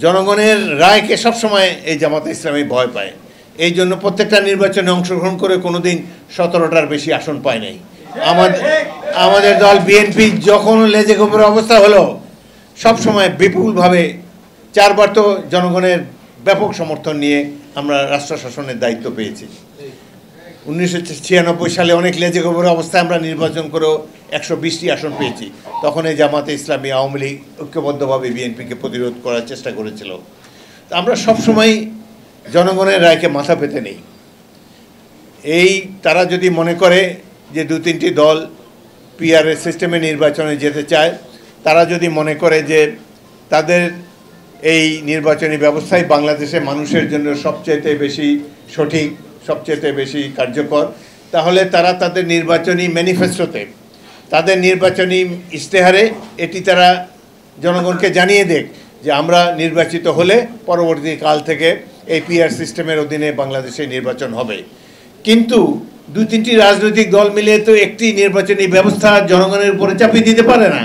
জনগণের রায়কে সবসময় এই জামাতে ইসলামী ভয় পায়। এই জন্য প্রত্যেকটা নির্বাচনে অংশগ্রহণ করে কোনোদিন 17টার বেশি আসন পায় নাই। আমাদের দল বিএনপি যখন লেজে গোবরের অবস্থা হলো সবসময় বিপুলভাবে 4বার তো জনগণের ব্যাপক সমর্থন নিয়ে আমরা রাষ্ট্র শাসনের দায়িত্ব পেয়েছি। 1996 সালে অনেক লেজে গোবরের অবস্থায় আমরা নির্বাচন করেও 120টি আসন পেয়েছি। তখন এই জামাতে ইসলামী আওয়ামী লীগ ঐক্যবদ্ধভাবে বিএনপিকে প্রতিরোধ করার চেষ্টা করেছিল। আমরা সবসময় জনগণের রায়কে মাথা পেতে নেই। তারা যদি মনে করে যে 2-3টি দল পিআরএস সিস্টেমে নির্বাচনে যেতে চায়, তারা যদি মনে করে যে তাদের এই নির্বাচনী ব্যবস্থাই বাংলাদেশে মানুষের জন্য সবচেয়ে বেশি সঠিক, সবচেয়ে বেশি কার্যকর, তাহলে তারা তাদের নির্বাচনী ম্যানিফেস্টোতে, তাদের নির্বাচনী ইশতেহারে এটি তারা জনগণকে জানিয়ে দেখ যে আমরা নির্বাচিত হলে পরবর্তী কাল থেকে এই পিআর সিস্টেমের অধীনে বাংলাদেশে নির্বাচন হবে। কিন্তু 2-3টি রাজনৈতিক দল মিলে তো একটি নির্বাচনী ব্যবস্থা জনগণের উপরে চাপিয়ে দিতে পারে না।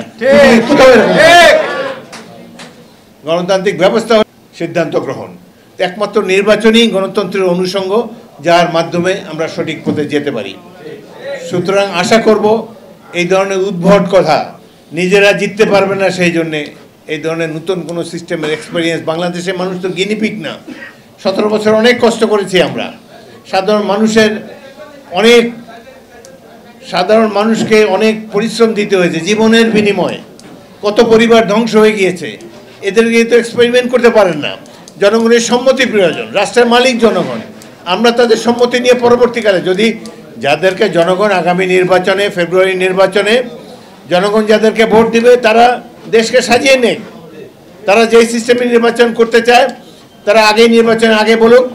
গণতান্ত্রিক ব্যবস্থা সিদ্ধান্ত গ্রহণ, একমাত্র নির্বাচনই গণতন্ত্রের অনুষঙ্গ, যার মাধ্যমে আমরা সঠিক পথে যেতে পারি। সুতরাং আশা করব এই ধরনের উদ্ভট কথা, নিজেরা জিততে পারবে না সেই জন্যে এই ধরনের নতুন কোনো সিস্টেমের এক্সপেরিয়েন্স, বাংলাদেশের মানুষ তো গিনিপিগ না। 17 বছর অনেক কষ্ট করেছি আমরা। সাধারণ মানুষকে অনেক পরিশ্রম দিতে হয়েছে, জীবনের বিনিময়ে কত পরিবার ধ্বংস হয়ে গিয়েছে। এদেরকে তো এক্সপেরিমেন্ট করতে পারেন না। জনগণের সম্মতি প্রয়োজন, রাষ্ট্রের মালিক জনগণ। আমরা তাদের সম্মতি নিয়ে পরবর্তীকালে যদি যাদেরকে জনগণ আগামী নির্বাচনে, ফেব্রুয়ারি নির্বাচনে জনগণ যাদেরকে ভোট দিবে তারা দেশকে সাজিয়ে নেক। তারা যেই সিস্টেমে নির্বাচন করতে চায় তারা নির্বাচনে আগে বলুক,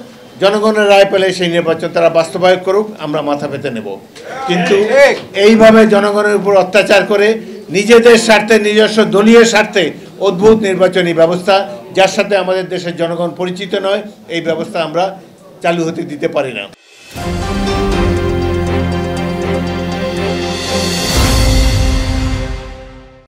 জনগণের রায় পেলে সেই নির্বাচন তারা বাস্তবায়ন করুক, আমরা মাথা পেতে নেব। কিন্তু এইভাবে জনগণের উপর অত্যাচার করে নিজেদের স্বার্থে, নিজস্ব দলীয় স্বার্থে অদ্ভুত নির্বাচনী ব্যবস্থা, যার সাথে আমাদের দেশের জনগণ পরিচিত নয়, এই ব্যবস্থা আমরা চালু হতে দিতে পারি না।